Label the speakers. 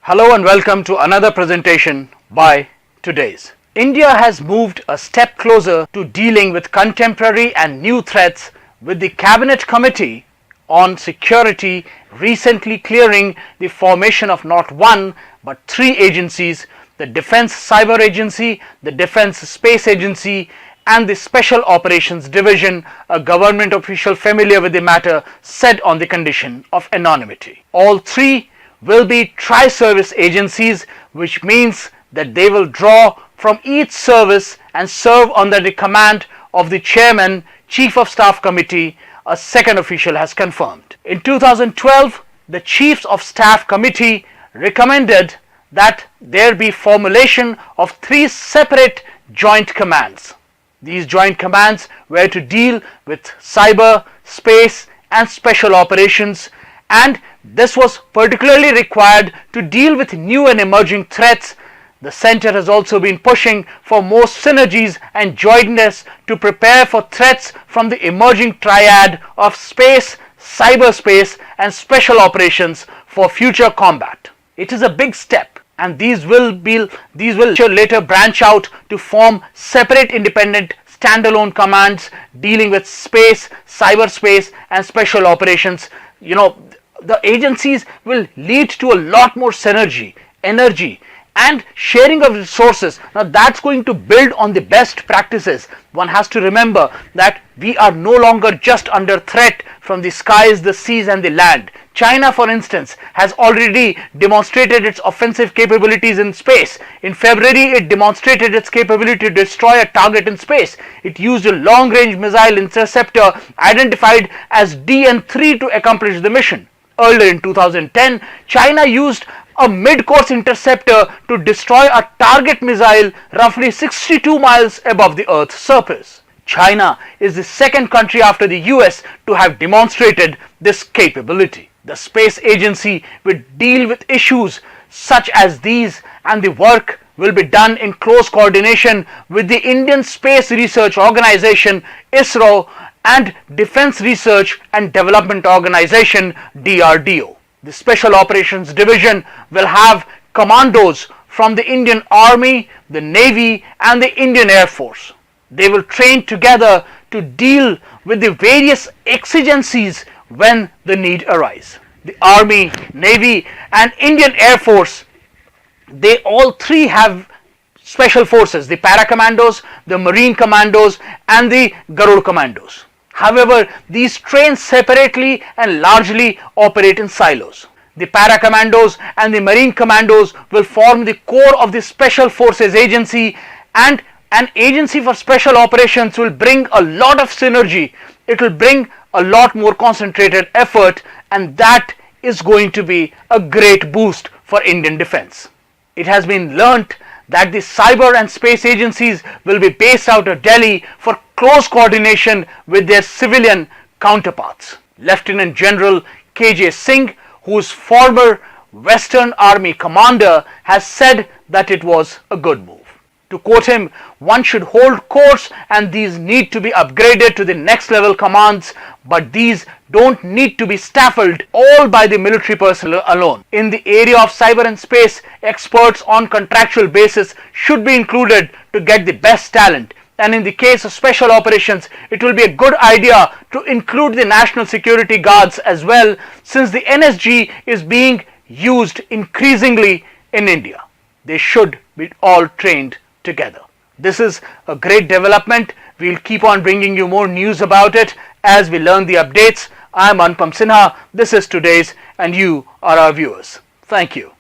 Speaker 1: Hello and welcome to another presentation by Today's. India has moved a step closer to dealing with contemporary and new threats, with the Cabinet Committee on Security recently clearing the formation of not one but three agencies: the Defence Cyber Agency, the Defence Space Agency and the Special Operations Division. A government official familiar with the matter said on the condition of anonymity. All three will be tri-service agencies, which means that they will draw from each service and serve under the command of the Chairman, Chief of Staff Committee, a second official has confirmed. In 2012, the Chiefs of Staff Committee recommended that there be formulation of three separate joint commands. These joint commands were to deal with cyber, space and special operations, and this was particularly required to deal with new and emerging threats. The Centre has also been pushing for more synergies and jointness to prepare for threats from the emerging triad of space, cyberspace and special operations for future combat. It is a big step, and these will later branch out to form separate independent standalone commands dealing with space, cyberspace and special operations. The agencies will lead to a lot more synergy, energy and sharing of resources. Now that's going to build on the best practices. One has to remember that we are no longer just under threat from the skies, the seas and the land. China, for instance, has already demonstrated its offensive capabilities in space. In February, it demonstrated its capability to destroy a target in space. It used a long-range missile interceptor identified as DN-3 to accomplish the mission. Earlier in 2010, China used a mid-course interceptor to destroy a target missile roughly 62 miles above the Earth's surface. China is the second country after the US to have demonstrated this capability. The space agency will deal with issues such as these, and the work will be done in close coordination with the Indian Space Research Organization (ISRO) and Defence Research and Development Organization (DRDO). The Special Operations Division will have commandos from the Indian Army, the Navy and the Indian Air Force. They will train together to deal with the various exigencies when the need arises. The Army, Navy and Indian Air Force, they all three have special forces: the Para-Commandos, the Marine Commandos and the Garud Commandos. However, these train separately and largely operate in silos. The Para-Commandos and the Marine Commandos will form the core of the Special Forces Agency, and an agency for special operations will bring a lot of synergy. It will bring a lot more concentrated effort, and that is going to be a great boost for Indian defense. It has been learnt that the cyber and space agencies will be based out of Delhi for close coordination with their civilian counterparts. Lieutenant General K.J. Singh, who is former Western Army commander, has said that it was a good move. To quote him, "One should hold course and these need to be upgraded to the next level commands, but these don't need to be staffed all by the military personnel alone. In the area of cyber and space, experts on contractual basis should be included to get the best talent. And in the case of special operations, it will be a good idea to include the national security guards as well, since the NSG is being used increasingly in India. They should be all trained together." This is a great development. We'll keep on bringing you more news about it as we learn the updates. I'm Anupam Sinha. This is Today's, and you are our viewers. Thank you.